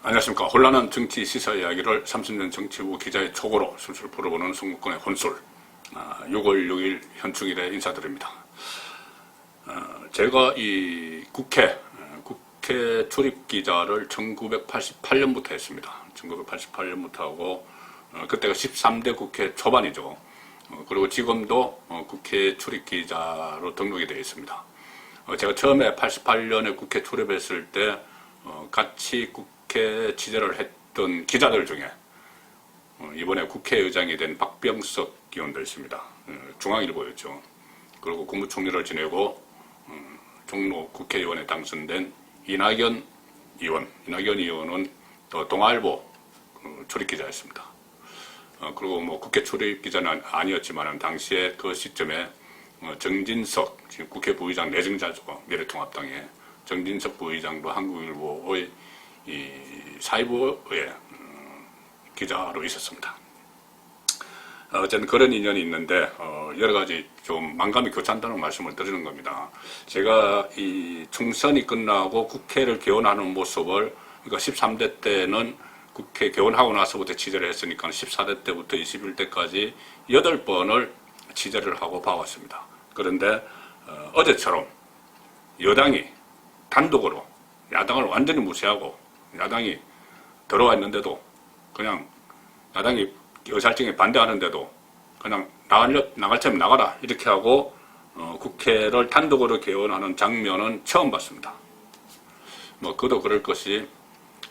안녕하십니까. 혼란한 정치 시사 이야기를 30년 정치부 기자의 촉으로 술술 풀어보는 송국권의 혼술. 6월 6일 현충일에 인사드립니다. 제가 이 국회 출입 기자를 1988년부터 했습니다. 1988년부터 하고 그때가 13대 국회 초반이죠. 그리고 지금도 국회 출입 기자로 등록이 되어 있습니다. 제가 처음에 88년에 국회 출입했을 때 같이 국회 취재를 했던 기자들 중에 이번에 국회의장이 된 박병석 의원도 있습니다. 중앙일보였죠. 그리고 국무총리를 지내고 종로 국회의원에 당선된 이낙연 의원은 또 동아일보 출입기자였습니다. 그리고 뭐 국회 출입기자는 아니었지만 당시에 그 시점에 정진석, 지금 국회 부의장 내정자죠. 미래통합당의 정진석 부의장도 한국일보의 이 사회부의 기자로 있었습니다. 어쨌든 그런 인연이 있는데 여러 가지 좀 만감이 교차한다는 말씀을 드리는 겁니다. 제가 이 총선이 끝나고 국회를 개원하는 모습을, 그러니까 13대 때는 국회 개원하고 나서부터 취재를 했으니까 14대 때부터 21대까지 8번을 취재를 하고 봐왔습니다. 그런데 어제처럼 여당이 단독으로 야당을 완전히 무시하고 야당이 들어와 있는데도 그냥 야당이 의사일정에 반대하는데도 그냥 나갈 테면 나가라 이렇게 하고 국회를 단독으로 개원하는 장면은 처음 봤습니다. 뭐 그도 그럴 것이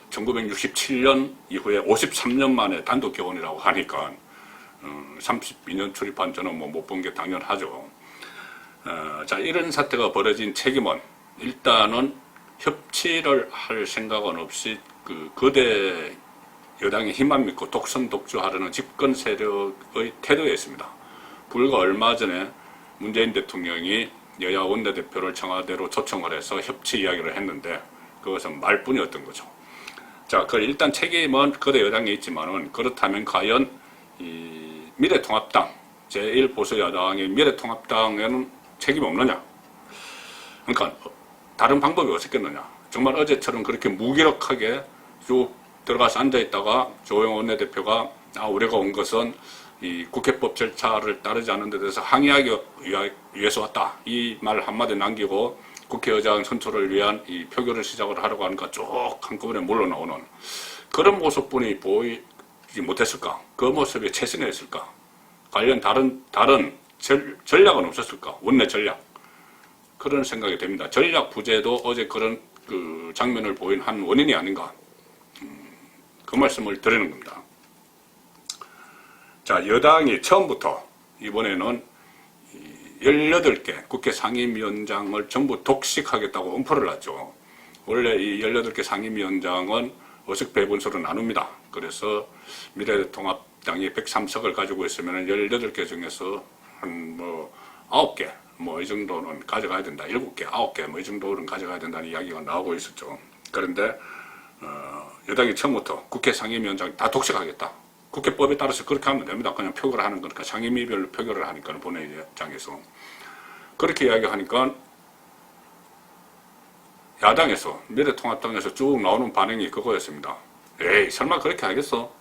1967년 이후에 53년 만에 단독 개원이라고 하니까 32년 출입한 저는 뭐 못 본 게 당연하죠. 자, 이런 사태가 벌어진 책임은 일단은 협치를 할 생각은 없이 그 거대 여당의 힘만 믿고 독선 독주하려는 집권 세력의 태도에 있습니다. 불과 얼마 전에 문재인 대통령이 여야 원내대표를 청와대로 초청을 해서 협치 이야기를 했는데 그것은 말뿐이었던 거죠. 자, 그 일단 책임은 거대 여당에 있지만은 그렇다면 과연 이 미래통합당 제1보수야당의 미래통합당에는 책임이 없느냐? 그러니까 다른 방법이 없었겠느냐? 정말 어제처럼 그렇게 무기력하게 쭉 들어가서 앉아있다가 조영호 원내대표가 우리가 온 것은 이 국회법 절차를 따르지 않는 데 대해서 항의하기 위해서 왔다. 이 말 한마디 남기고 국회의장 선출을 위한 이 표결을 시작을 하려고 하니까 쭉 한꺼번에 물러나오는 그런 모습뿐이 보이지 못했을까? 그 모습이 최선이었을까? 관련 다른 전략은 없었을까? 원내 전략. 그런 생각이 됩니다. 전략 부재도 어제 그런 그 장면을 보인 한 원인이 아닌가. 그 말씀을 드리는 겁니다. 자, 여당이 처음부터 이번에는 18개 국회 상임위원장을 전부 독식하겠다고 엄포를 놨죠. 원래 이 18개 상임위원장은 의석 배분수로 나눕니다. 그래서 미래통합당이 103석을 가지고 있으면 18개 중에서 한 9개 이 정도는 가져가야 된다. 7개, 9개 이 정도는 가져가야 된다는 이야기가 나오고 있었죠. 그런데 여당이 처음부터 국회 상임위원장 다 독식하겠다. 국회법에 따라서 그렇게 하면 됩니다. 그냥 표결을 하는 거니까 상임위별로 표결을 하니까 본회의장에서 그렇게 이야기하니까 야당에서 미래통합당에서 쭉 나오는 반응이 그거였습니다. 에이 설마 그렇게 하겠어?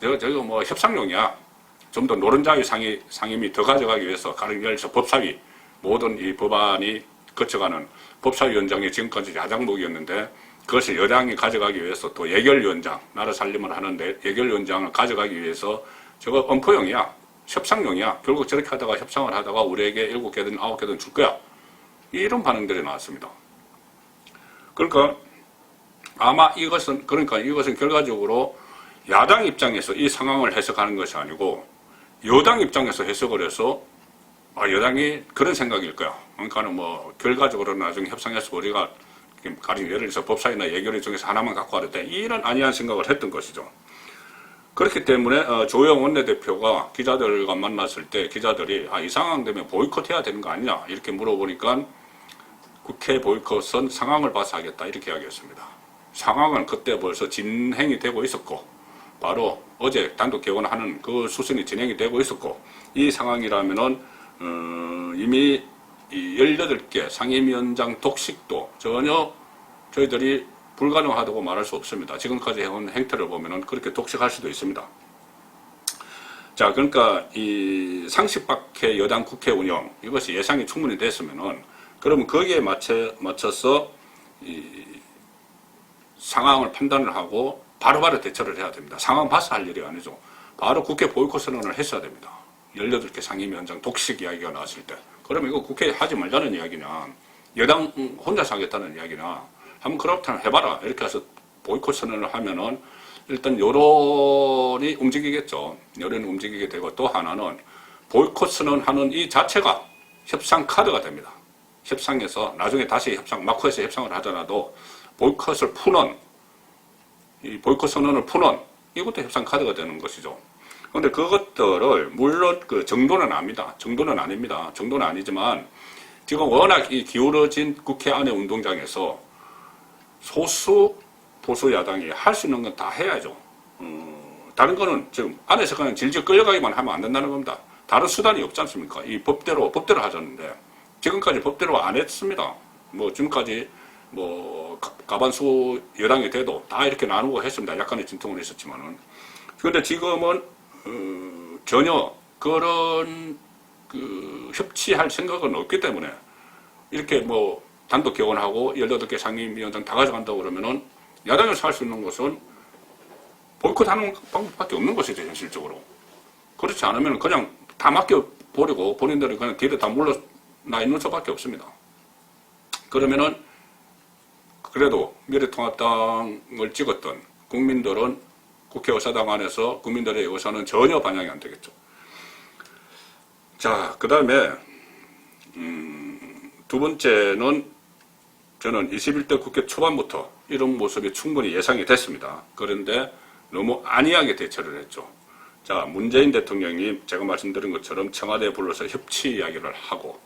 저거 뭐 협상용이야. 좀 더 노른자위 상임위 더 가져가기 위해서 가령 예를 들어서 법사위 모든 이 법안이 거쳐가는 법사위원장이 지금까지 야당목이었는데 그것을 여당이 가져가기 위해서 또 예결위원장, 나라 살림을 하는데 예결위원장을 가져가기 위해서 저거 엄포용이야. 협상용이야. 결국 저렇게 하다가 협상을 하다가 우리에게 7개든 9개든 줄 거야. 이런 반응들이 나왔습니다. 그러니까 아마 이것은 결과적으로 야당 입장에서 이 상황을 해석하는 것이 아니고 여당 입장에서 해석을 해서 여당이 그런 생각일 거야. 그러니까는 결과적으로 나중에 협상해서 우리가 가령 예를 들어서 법사위나 예결위 중에서 하나만 갖고 가는데 이런 안이한 생각을 했던 것이죠. 그렇기 때문에 조영 원내대표가 기자들과 만났을 때 기자들이 이 상황 되면 보이콧해야 되는 거 아니냐 이렇게 물어보니까 국회 보이콧은 상황을 봐서 하겠다 이렇게 이야기했습니다. 상황은 그때 벌써 진행이 되고 있었고 바로 어제 단독 개원하는 그 수순이 진행이 되고 있었고 이 상황이라면은 이미 이 18개 상임위원장 독식도 전혀 저희들이 불가능하다고 말할 수 없습니다. 지금까지 해온 행태를 보면은 그렇게 독식할 수도 있습니다. 자, 그러니까 이 상식 밖의 여당 국회 운영, 이것이 예상이 충분히 됐으면은, 그러면 거기에 맞춰서 이 상황을 판단을 하고 바로바로 대처를 해야 됩니다. 상황 봐서 할 일이 아니죠. 바로 국회 보이콧 선언을 했어야 됩니다. 18개 상임위원장 독식 이야기가 나왔을 때. 그러면 이거 국회에 하지 말자는 이야기냐, 여당 혼자서 하겠다는 이야기냐, 한번 그렇다면 해봐라. 이렇게 해서 보이콧 선언을 하면은 일단 여론이 움직이겠죠. 여론이 움직이게 되고, 또 하나는 보이콧 선언하는 이 자체가 협상 카드가 됩니다. 협상에서 나중에 다시 마쿠에서 협상을 하더라도 보이콧을 푸는, 이 보이콧 선언을 푸는, 이것도 협상 카드가 되는 것이죠. 그런데 그것들을 물론 그 정도는 아닙니다. 정도는 아닙니다. 정도는 아니지만 지금 워낙 이 기울어진 국회 안의 운동장에서 소수 보수 야당이 할 수 있는 건 다 해야죠. 다른 거는 지금 안에서 그냥 질질 끌려가기만 하면 안 된다는 겁니다. 다른 수단이 없지 않습니까? 이 법대로 하자는데 지금까지 법대로 안 했습니다. 뭐 지금까지 뭐 가반수 여당이 돼도 다 이렇게 나누고 했습니다. 약간의 진통은 있었지만은. 그런데 지금은 전혀 그런 그 협치할 생각은 없기 때문에 이렇게 뭐 단독 개원하고 18개 상임위원장 다 가져간다고 그러면은 야당에서 할 수 있는 것은 보이콧하는 방법밖에 없는 것이죠, 현실적으로. 그렇지 않으면 그냥 다 맡겨버리고 본인들이 그냥 뒤에 다 물러나 있는 수밖에 없습니다. 그러면은 그래도 미래통합당을 찍었던 국민들은 국회 의사당 안에서 국민들의 의사는 전혀 반영이 안 되겠죠. 자, 그 다음에 두 번째는 저는 21대 국회 초반부터 이런 모습이 충분히 예상이 됐습니다. 그런데 너무 안이하게 대처를 했죠. 자, 문재인 대통령이 제가 말씀드린 것처럼 청와대에 불러서 협치 이야기를 하고,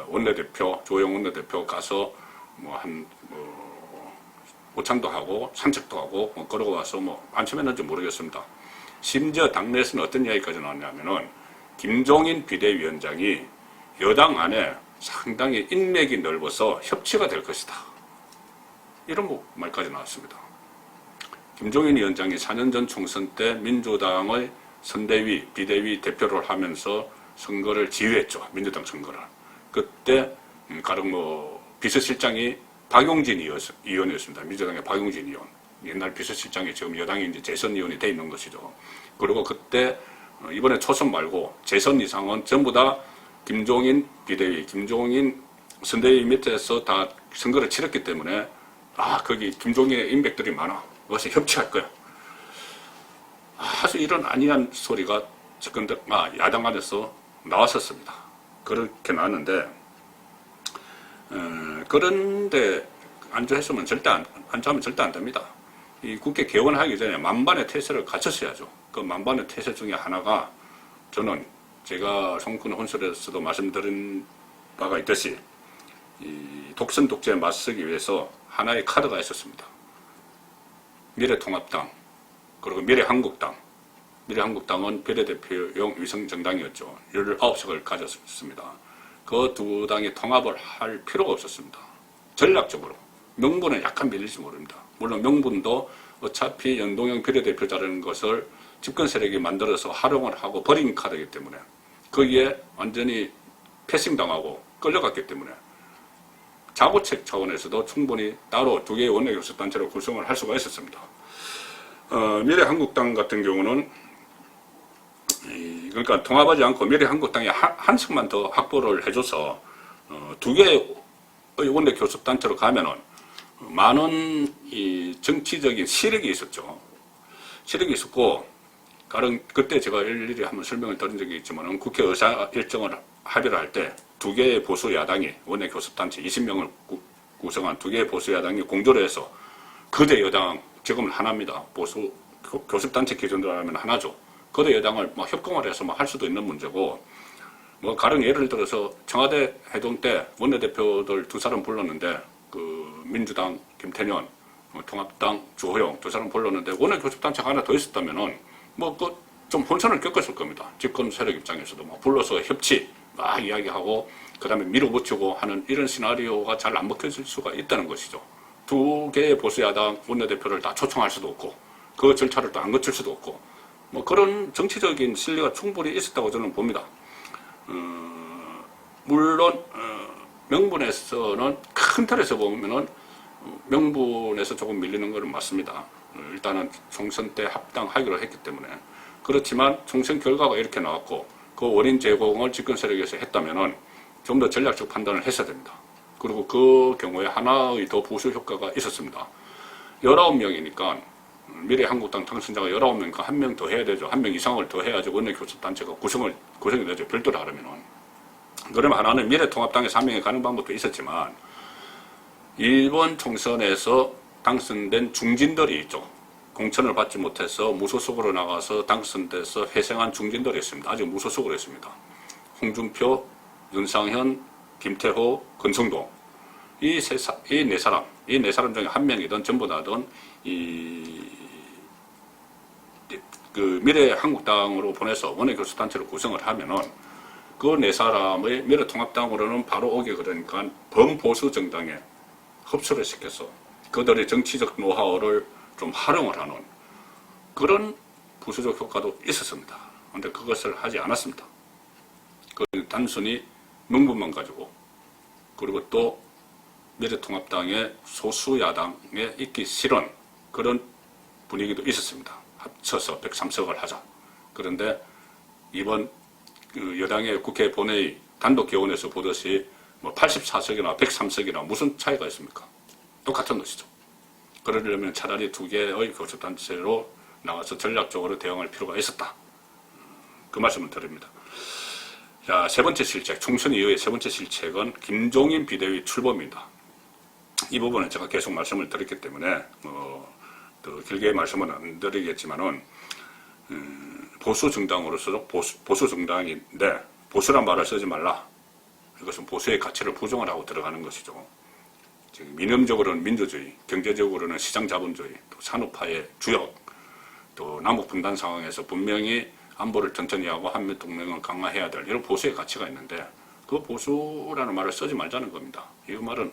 원내대표, 조영 원내대표 가서 오찬도 하고 산책도 하고 그러고 와서 안심했는지 모르겠습니다. 심지어 당내에서는 어떤 이야기까지 나왔냐면은 김종인 비대위원장이 여당 안에 상당히 인맥이 넓어서 협치가 될 것이다. 이런 말까지 나왔습니다. 김종인 위원장이 4년 전 총선 때 민주당의 선대위, 비대위 대표를 하면서 선거를 지휘했죠. 민주당 선거를. 그때 가령 비서실장이 박용진 의원이었습니다. 민주당의 박용진 의원. 옛날 비서실장이 지금 여당이 이제 재선의원이 돼 있는 것이죠. 그리고 그때 이번에 초선 말고 재선 이상은 전부 다 김종인 비대위, 김종인 선대위 밑에서 다 선거를 치렀기 때문에 거기 김종인의 인맥들이 많아. 그것이 협치할 거야. 아주 이런 아니한 소리가 지금 야당 안에서 나왔었습니다. 그렇게 나왔는데 그런데 안주하면 절대 안 됩니다. 이 국회 개원하기 전에 만반의 태세를 갖췄어야죠. 그 만반의 태세 중에 하나가 저는 제가 성군 혼설에서도 말씀드린 바가 있듯이 이 독선 독재에 맞서기 위해서 하나의 카드가 있었습니다. 미래통합당 그리고 미래한국당. 미래한국당은 비례대표용 위성정당이었죠. 19석을 가졌습니다. 그 두 당이 통합을 할 필요가 없었습니다. 전략적으로. 명분은 약간 밀릴지 모릅니다. 물론 명분도 어차피 연동형 비례대표자라는 것을 집권 세력이 만들어서 활용을 하고 버린 카드이기 때문에 거기에 완전히 패싱당하고 끌려갔기 때문에 자구책 차원에서도 충분히 따로 두 개의 원내교섭단체를 구성을 할 수가 있었습니다. 미래한국당 같은 경우는 그러니까 통합하지 않고 미래한국당이 한 석만 더 확보를 해줘서 두 개의 원내교섭단체로 가면은 많은 이 정치적인 시력이 있었죠. 시력이 있었고, 그때 제가 일일이 한번 설명을 드린 적이 있지만은 국회 의사 일정을 합의를 할 때 두 개의 보수 야당이 원내교섭단체 20명을 구성한 두 개의 보수 야당이 공조를 해서 거대 여당, 지금은 하나입니다. 보수 교섭단체 기준으로 하면 하나죠. 거대 여당을 협공을 해서 할 수도 있는 문제고, 가령 예를 들어서 청와대 회동 때 원내대표들 두 사람 불렀는데 민주당 김태년, 통합당 주호영 두 사람 불렀는데 원내교섭단체가 하나 더 있었다면은 좀 혼선을 겪었을 겁니다. 집권 세력 입장에서도 불러서 협치 막 이야기하고 그 다음에 밀어붙이고 하는 이런 시나리오가 잘 안 먹혀질 수가 있다는 것이죠. 두 개의 보수야당 원내대표를 다 초청할 수도 없고 그 절차를 또 안 거칠 수도 없고 뭐 그런 정치적인 실리가 충분히 있었다고 저는 봅니다. 물론 명분에서는 큰 틀에서 보면은 명분에서 조금 밀리는 것은 맞습니다. 일단은 총선 때 합당하기로 했기 때문에. 그렇지만 총선 결과가 이렇게 나왔고 그 원인 제공을 집권 세력에서 했다면은 좀 더 전략적 판단을 했어야 됩니다. 그리고 그 경우에 하나의 더 보수 효과가 있었습니다. 19명이니까 미래한국당 당선자가 19명이니까 한 명 더 해야 되죠. 한 명 이상을 더 해야지 원내교섭단체가 구성이 되죠. 별도로 하려면은. 그러면 하나는 미래통합당에서 한 명이 가는 방법도 있었지만 이번 총선에서 당선된 중진들이 있죠. 공천을 받지 못해서 무소속으로 나가서 당선돼서 회생한 중진들이 있습니다. 아직 무소속으로 있습니다. 홍준표, 윤상현, 김태호, 권성동 이 네 사람 중에 한 명이든 전부 다든 그 미래한국당으로 보내서 원내교섭단체를 구성을 하면은 그 네 사람의 미래통합당으로는 바로 오게 그러니까 범보수 정당에 흡수를 시켜서 그들의 정치적 노하우를 좀 활용을 하는 그런 부수적 효과도 있었습니다. 그런데 그것을 하지 않았습니다. 그 단순히 명분만 가지고 그리고 또 미래통합당의 소수 야당에 있기 싫은 그런 분위기도 있었습니다. 합쳐서 103석을 하자. 그런데 이번 그 여당의 국회 본회의 단독 개원에서 보듯이 뭐 84석이나 103석이나 무슨 차이가 있습니까? 똑같은 것이죠. 그러려면 차라리 두 개의 교섭단체로 나와서 전략적으로 대응할 필요가 있었다. 그 말씀을 드립니다. 자, 세 번째 실책, 총선 이후의 세 번째 실책은 김종인 비대위 출범입니다. 이 부분은 제가 계속 말씀을 드렸기 때문에 더 길게 말씀은 안 드리겠지만은 보수 정당으로서 보수 정당인데 보수란 말을 쓰지 말라. 이것은 보수의 가치를 부정을 하고 들어가는 것이죠. 지금 이념적으로는 민주주의, 경제적으로는 시장자본주의, 또 산업화의 주역, 또 남북 분단 상황에서 분명히 안보를 튼튼히 하고 한미 동맹을 강화해야 될 이런 보수의 가치가 있는데 그 보수라는 말을 쓰지 말자는 겁니다. 이 말은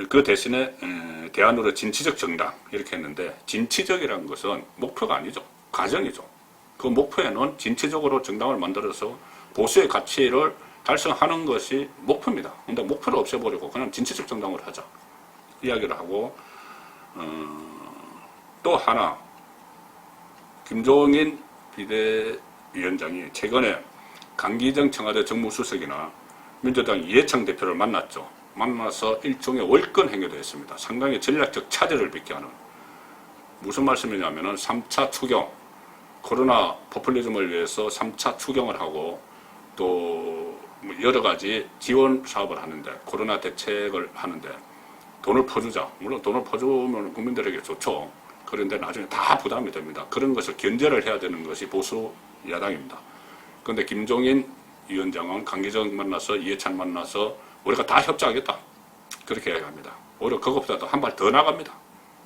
그 대신에 대안으로 진취적 정당 이렇게 했는데 진취적이라는 것은 목표가 아니죠. 과정이죠. 그 목표에는 진취적으로 정당을 만들어서 보수의 가치를 달성하는 것이 목표입니다. 근데 목표를 없애버리고 그냥 진취적 정당으로 하자 이야기를 하고 또 하나 김종인 비대위원장이 최근에 강기정 청와대 정무수석이나 민주당 이해창 대표를 만났죠. 만나서 일종의 월권 행위도 했습니다. 상당히 전략적 차질을 빚게 하는 무슨 말씀이냐면은 3차 추경 코로나 포퓰리즘을 위해서 3차 추경을 하고 또 여러 가지 지원 사업을 하는데 코로나 대책을 하는데 돈을 퍼주자. 물론 돈을 퍼주면 국민들에게 좋죠. 그런데 나중에 다 부담이 됩니다. 그런 것을 견제를 해야 되는 것이 보수 야당입니다. 그런데 김종인 위원장은 강기정 만나서 이해찬 만나서 우리가 다 협조하겠다. 그렇게 얘기합니다. 오히려 그것보다도 한 발 더 나갑니다.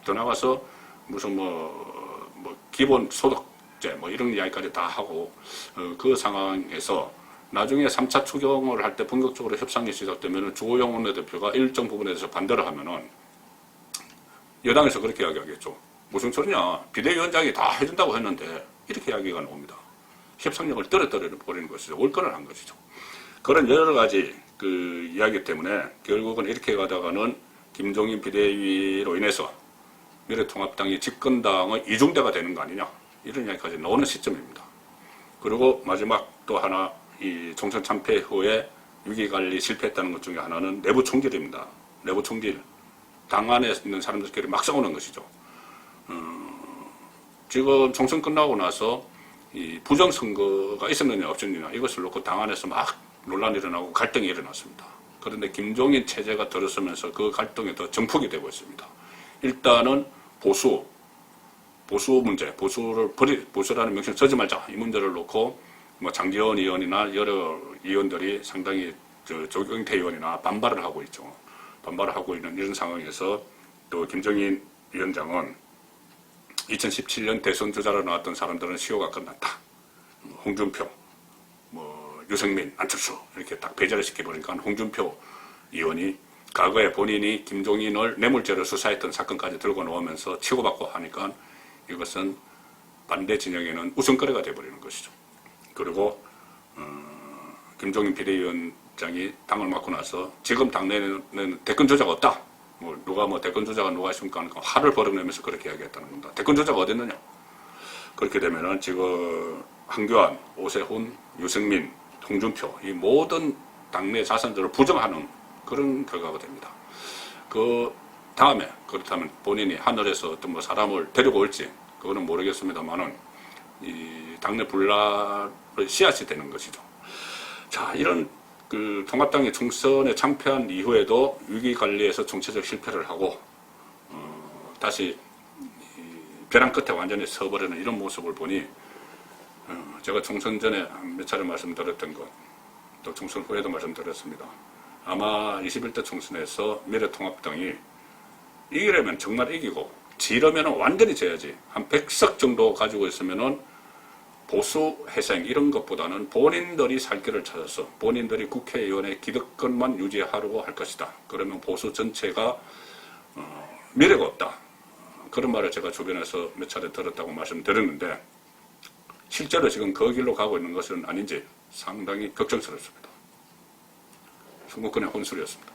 더 나가서 무슨 기본 소득제 이런 이야기까지 다 하고 그 상황에서 나중에 3차 추경을 할 때 본격적으로 협상이 시작되면 주호영 원내대표가 일정 부분에 대해서 반대를 하면은 여당에서 그렇게 이야기하겠죠. 무슨 소리냐. 비대위원장이 다 해준다고 했는데 이렇게 이야기가 나옵니다. 협상력을 떨어뜨려버리는 것이죠. 올권을 한 것이죠. 그런 여러 가지 그 이야기 때문에 결국은 이렇게 가다가는 김종인 비대위로 인해서 미래통합당이 집권당의 이중대가 되는 거 아니냐. 이런 이야기까지 나오는 시점입니다. 그리고 마지막 또 하나 이 총선 참패 후에 위기관리 실패했다는 것 중에 하나는 내부 총질입니다. 내부 총질. 당 안에 있는 사람들끼리 막 싸우는 것이죠. 지금 총선 끝나고 나서 이 부정선거가 있었느냐 없었느냐 이것을 놓고 당 안에서 막 논란이 일어나고 갈등이 일어났습니다. 그런데 김종인 체제가 들어서면서 그 갈등이 더 증폭이 되고 있습니다. 일단은 보수 문제, 보수라는 명칭을 쓰지 말자 이 문제를 놓고 장기현 의원이나 여러 의원들이 상당히 조경태 의원이나 반발을 하고 있죠. 반발을 하고 있는 이런 상황에서 또 김종인 위원장은 2017년 대선 주자로 나왔던 사람들은 시효가 끝났다. 홍준표, 유승민, 안철수 이렇게 딱 배제를 시켜버리니까 홍준표 의원이 과거에 본인이 김종인을 뇌물죄로 수사했던 사건까지 들고 나오면서 치고받고 하니까 이것은 반대 진영에는 웃음거리가 되어버리는 것이죠. 그리고 김종인 비대위원장이 당을 맡고 나서 지금 당내에는 대권 주자가 없다. 누가 대권 주자가 누가 있습니까? 하니까 화를 벌어내면서 그렇게 이야기했다는 겁니다. 대권 주자가 어디 있느냐? 그렇게 되면은 지금 한교안, 오세훈, 유승민, 홍준표 이 모든 당내 자산들을 부정하는 그런 결과가 됩니다. 그 다음에 그렇다면 본인이 하늘에서 어떤 사람을 데리고 올지 그거는 모르겠습니다만은 이 당내 분란의 씨앗이 되는 것이죠. 자, 이런 그 통합당이 총선에 참패한 이후에도 위기 관리에서 총체적 실패를 하고 다시 벼랑 끝에 완전히 서버리는 이런 모습을 보니 제가 총선 전에 몇 차례 말씀드렸던 것, 또 총선 후에도 말씀드렸습니다. 아마 21대 총선에서 미래통합당이 이기려면 정말 이기고 지려면 완전히 져야지. 한 100석 정도 가지고 있으면은 보수 회생 이런 것보다는 본인들이 살 길을 찾아서 본인들이 국회의원의 기득권만 유지하려고 할 것이다. 그러면 보수 전체가 미래가 없다. 그런 말을 제가 주변에서 몇 차례 들었다고 말씀드렸는데 실제로 지금 그 길로 가고 있는 것은 아닌지 상당히 걱정스럽습니다. 선거권의 혼술이었습니다.